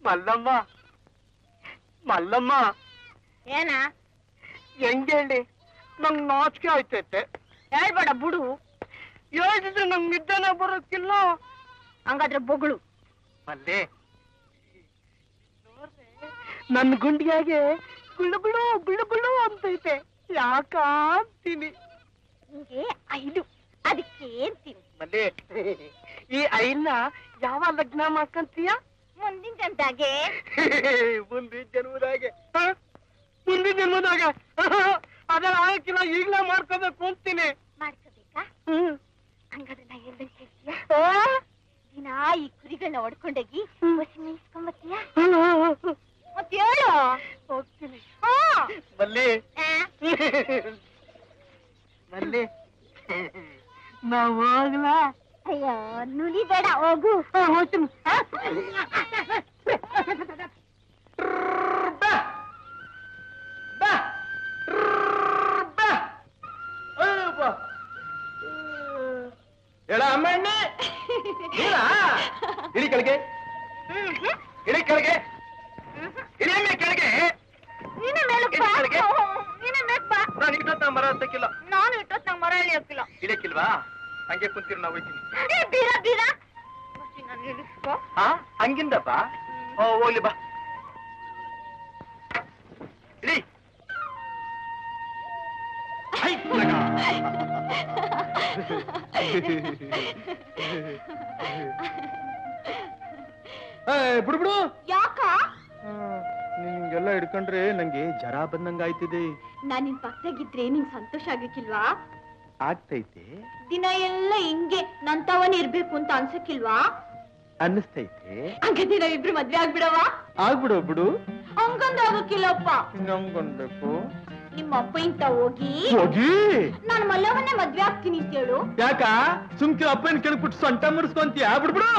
ಮಲ್ಲಮ್ಮ ಮಲ್ಲಮ್ಮ ಏನ ಹೆಂಗ್ ಹೇಳಿ ನಂಗ್ ನಾಚಿಕೆ ಆಯ್ತೈತೆ. ಹೇಳ್ಬೇಡ ಬಿಡು. ಹೇಳಿದ್ರೆ ನಂಗ್ ನಿದ್ದೆನೆ ಬರೋಕ್ಕಿಲ್ಲ. ಹಂಗಾದ್ರೆ ಬೊಗಳು. ಮಲ್ಲೆ ನನ್ ಗುಂಡಿಯಾಗೆ ಗುಳು ಗುಳು ಗುಳು ಗುಳು ಅಂತೈತೆ. ಯಾಕ ಅಂತೀನಿ. ನಿಂಗೆ ಐದು ಅದಕ್ಕೆ ಅಂತೀನಿ. ಮಲ್ಲೆ ಈ ಐಲ್ನ ಯಾವ ಲಗ್ನ ಮಾಡ್ಕಂತೀಯ? ಮುಂದಿನ ಜನ್ಮದಾಗೆ. ಮುಂದಿನ ಜನ್ಮದಾಗೆ ಮುಂದಿನ ಜನ್ಮದಾಗೆ ಅದೆಲ್ಲ ಆಗಕ್ಕಿಲ್ಲ. ಈಗ್ಲೇ ಮಾಡ್ಕೋಬೇಕು ಅಂತೀನಿ. ಮಾಡ್ಕೋಬೇಕಾ? ಹಂಗಾದ್ರೆ ನಾ ಹೇಳ್ದಂಗೆ ಕೇಳ್ತೀಯ? ದಿನ ಈ ಕುರಿಗಳನ್ನ ಹೊಡ್ಕೊಂಡೋಗಿ ಬಸಿ ಮೇಯಿಸ್ಕೊಂಬತ್ತೀಯ? ಮತ್ತೆ ಹೇಳು. ಹೋಗ್ತೀನಿ. ಮಲ್ಲಿ ಮಲ್ಲಿ ನಾವ್ ಹೋಗ್ಲಾ? ಅಯ್ಯೋ ನುಲಿ ಬೇಡ, ಹೋಗು. ಹೋಗ್ತೀನಿ. ಹೇಳ ಅಮ್ಮಣ್ಣಿ ಇಳಿ ಕೆಳಗೆ, ಇಳಿ ಕೆಳಗೆ, ಇಳಿಯಮ್ಮೆ ಕೆಳಗೆ. ನೀನೇ ಮೇಲೆ ಕೆಳಗೆ. ನೀನೇ ಮೇಕ್ ಬಾ. ನಾನು ಇಟ್ಟೊತ್ತ ಮರ ಹತ್ತಕ್ಕಿಲ್ಲ. ನಾನು ಇಟ್ಟೊತ್ ನಂಗೆ ಮರ ಇಳಿಯಕ್ಕಿಲ್ಲ. ಇಳಿಯಕ್ಕಿಲ್ವಾ? ಹಂಗೆ ಕುಂತೀರಿ ನಾವು ಹೋಗ್ತೀನಿ. ಬೀರ ಬೀರ ನಾನು ಇಳಿಸ್ಕೋ. ಹಂಗಿಂದಪ್ಪ. ಹೋಗ್ಲಿ ಬಾ. ಇಳಿ. ಬಿಡು ಬಿಡು. ಯಾಕ? ನಿಂಗೆಲ್ಲ ಹಿಡ್ಕೊಂಡ್ರೆ ನಂಗೆ ಜರ ಬಂದಂಗ ಆಯ್ತಿದೆ. ನಾನ್ ನಿನ್ ಪಕ್ಕದಾಗಿದ್ರೆ ನಿಂಗ್ ಸಂತೋಷ ಆಗಕ್ಕಿಲ್ವಾ? ಆಗ್ತೈತೆ. ದಿನ ಎಲ್ಲ ಹಿಂಗೆ ನಂತವನ್ ಇರ್ಬೇಕು ಅಂತ ಅನ್ಸಕ್ಕಿಲ್ವಾ? ಅನ್ನಿಸ್ತೈತೆ. ಹಂಗಂದ್ರೆ ನಾವಿಬ್ರು ಮದ್ವೆ ಆಗ್ಬಿಡವಾ? ಆಗ್ಬಿಡು ಬಿಡು. ಹಂಗಂದ ಆಗಕ್ಕಿಲ್ಲಪ್ಪ. ಹಂಗನ್ಬೇಕು. ನಿಮ್ಮ ಅಪ್ಪ ಇಂತ ಹೋಗಿ ಹೋಗಿ ನಾನು ಮಲ್ಲವನ್ನೇ ಮದ್ವೆ ಆಗ್ತೀನಿ ಅಂತ ಹೇಳು. ಯಾಕ ಸುಮ್ಕೆ ಅಪ್ಪನ ಕೆಳಗ್ಬಿಟ್ಟು ಸೊಂಟ ಮುರಿಸ್ಕೊಂತೀಯ? ಬಿಡ್ಬಿಡು.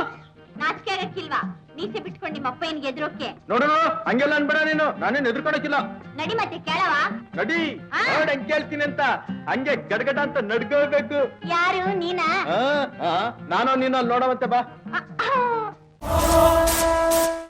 ನಾಚಿಕೆ ಆಗಕ್ಕಿಲ್ವಾ? ಮೀಸೆ ಬಿಟ್ಕೊಂಡು ನಿಮ್ಮ ಅಪ್ಪ ಏನ್ಗೆ ಎದ್ರೋಕೆ? ನೋಡು ಹಂಗೆಲ್ಲ ಅನ್ಬೇಡ ನೀನು. ನಾನೇನ್ ಎದ್ರಕೊಳಕಿಲ್ಲ. ನಡಿ ಮತ್ತೆ ಕೇಳವಾ? ನಡಿ. ಹಂಗ್ ಕೇಳ್ತೀನಿ ಅಂತ ಹಂಗೆ ಗಡಗಡ ಅಂತ ನಡ್ಕೋಬೇಕು. ಯಾರು ನೀನಾ? ನಾನು ನೀನು ಅಲ್ಲಿ ನೋಡವಂತೆ ಬಾ.